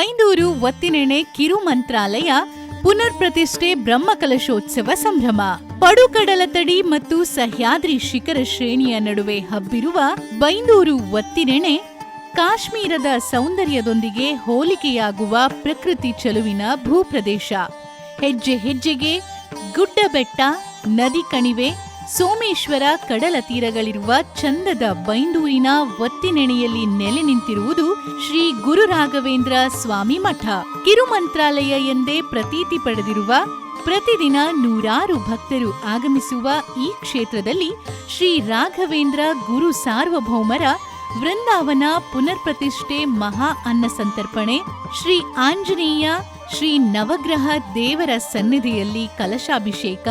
ಬೈಂದೂರು ಒತ್ತಿನೆಣೆ ಕಿರು ಮಂತ್ರಾಲಯ ಪುನರ್ ಪ್ರತಿಷ್ಠೆ ಬ್ರಹ್ಮಕಲಶೋತ್ಸವ ಸಂಭ್ರಮ. ಪಡುಕಡಲತಡಿ ಮತ್ತು ಸಹ್ಯಾದ್ರಿ ಶಿಖರ ಶ್ರೇಣಿಯ ನಡುವೆ ಹಬ್ಬಿರುವ ಬೈಂದೂರು ಒತ್ತಿನೆಣೆ ಕಾಶ್ಮೀರದ ಸೌಂದರ್ಯದೊಂದಿಗೆ ಹೋಲಿಕೆಯಾಗುವ ಪ್ರಕೃತಿ ಚೆಲುವಿನ ಭೂಪ್ರದೇಶ. ಹೆಜ್ಜೆ ಹೆಜ್ಜೆಗೆ ಗುಡ್ಡ ಬೆಟ್ಟ, ನದಿ ಕಣಿವೆ, ಸೋಮೇಶ್ವರ ಕಡಲ ತೀರಗಳಿರುವ ಚಂದದ ಬೈಂದೂರಿನ ಒತ್ತಿನೆಣೆಯಲ್ಲಿ ನೆಲೆ ನಿಂತಿರುವುದು ಶ್ರೀ ಗುರು ರಾಘವೇಂದ್ರ ಸ್ವಾಮಿ ಮಠ. ಕಿರುಮಂತ್ರಾಲಯ ಎಂದೇ ಪ್ರತೀತಿ ಪಡೆದಿರುವ, ಪ್ರತಿದಿನ ನೂರಾರು ಭಕ್ತರು ಆಗಮಿಸುವ ಈ ಕ್ಷೇತ್ರದಲ್ಲಿ ಶ್ರೀ ರಾಘವೇಂದ್ರ ಗುರು ಸಾರ್ವಭೌಮರ ವೃಂದಾವನ ಪುನರ್ ಪ್ರತಿಷ್ಠೆ, ಮಹಾ ಅನ್ನ ಸಂತರ್ಪಣೆ, ಶ್ರೀ ಆಂಜನೇಯ ಶ್ರೀ ನವಗ್ರಹ ದೇವರ ಸನ್ನಿಧಿಯಲ್ಲಿ ಕಲಶಾಭಿಷೇಕ,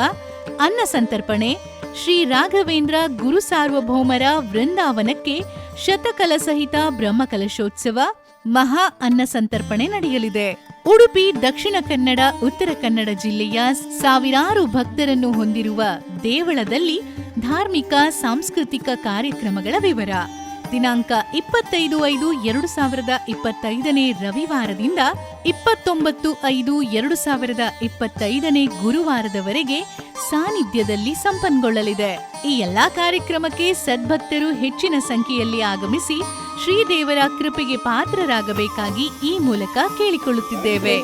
ಅನ್ನ ಸಂತರ್ಪಣೆ, ಶ್ರೀ ರಾಘವೇಂದ್ರ ಗುರು ಸಾರ್ವಭೌಮರ ವೃಂದಾವನಕ್ಕೆ ಶತಕಲ ಸಹಿತ ಬ್ರಹ್ಮಕಲಶೋತ್ಸವ, ಮಹಾ ಅನ್ನ ಸಂತರ್ಪಣೆ ನಡೆಯಲಿದೆ. ಉಡುಪಿ, ದಕ್ಷಿಣ ಕನ್ನಡ, ಉತ್ತರ ಕನ್ನಡ ಜಿಲ್ಲೆಯ ಸಾವಿರಾರು ಭಕ್ತರನ್ನು ಹೊಂದಿರುವ ದೇವಳದಲ್ಲಿ ಧಾರ್ಮಿಕ ಸಾಂಸ್ಕೃತಿಕ ಕಾರ್ಯಕ್ರಮಗಳ ವಿವರ. ದಿನಾಂಕ 25/5/2025 ರವಿವಾರದಿಂದ 29/5/2025 ಗುರುವಾರದವರೆಗೆ ಸಾನ್ನಿಧ್ಯದಲ್ಲಿ ಸಂಪನ್ನಗೊಳ್ಳಲಿದೆ. ಈ ಎಲ್ಲಾ ಕಾರ್ಯಕ್ರಮಕ್ಕೆ ಸದ್ಭಕ್ತರು ಹೆಚ್ಚಿನ ಸಂಖ್ಯೆಯಲ್ಲಿ ಆಗಮಿಸಿ ಶ್ರೀದೇವರ ಕೃಪೆಗೆ ಪಾತ್ರರಾಗಬೇಕಾಗಿ ಈ ಮೂಲಕ ಕೇಳಿಕೊಳ್ಳುತ್ತಿದ್ದೇವೆ.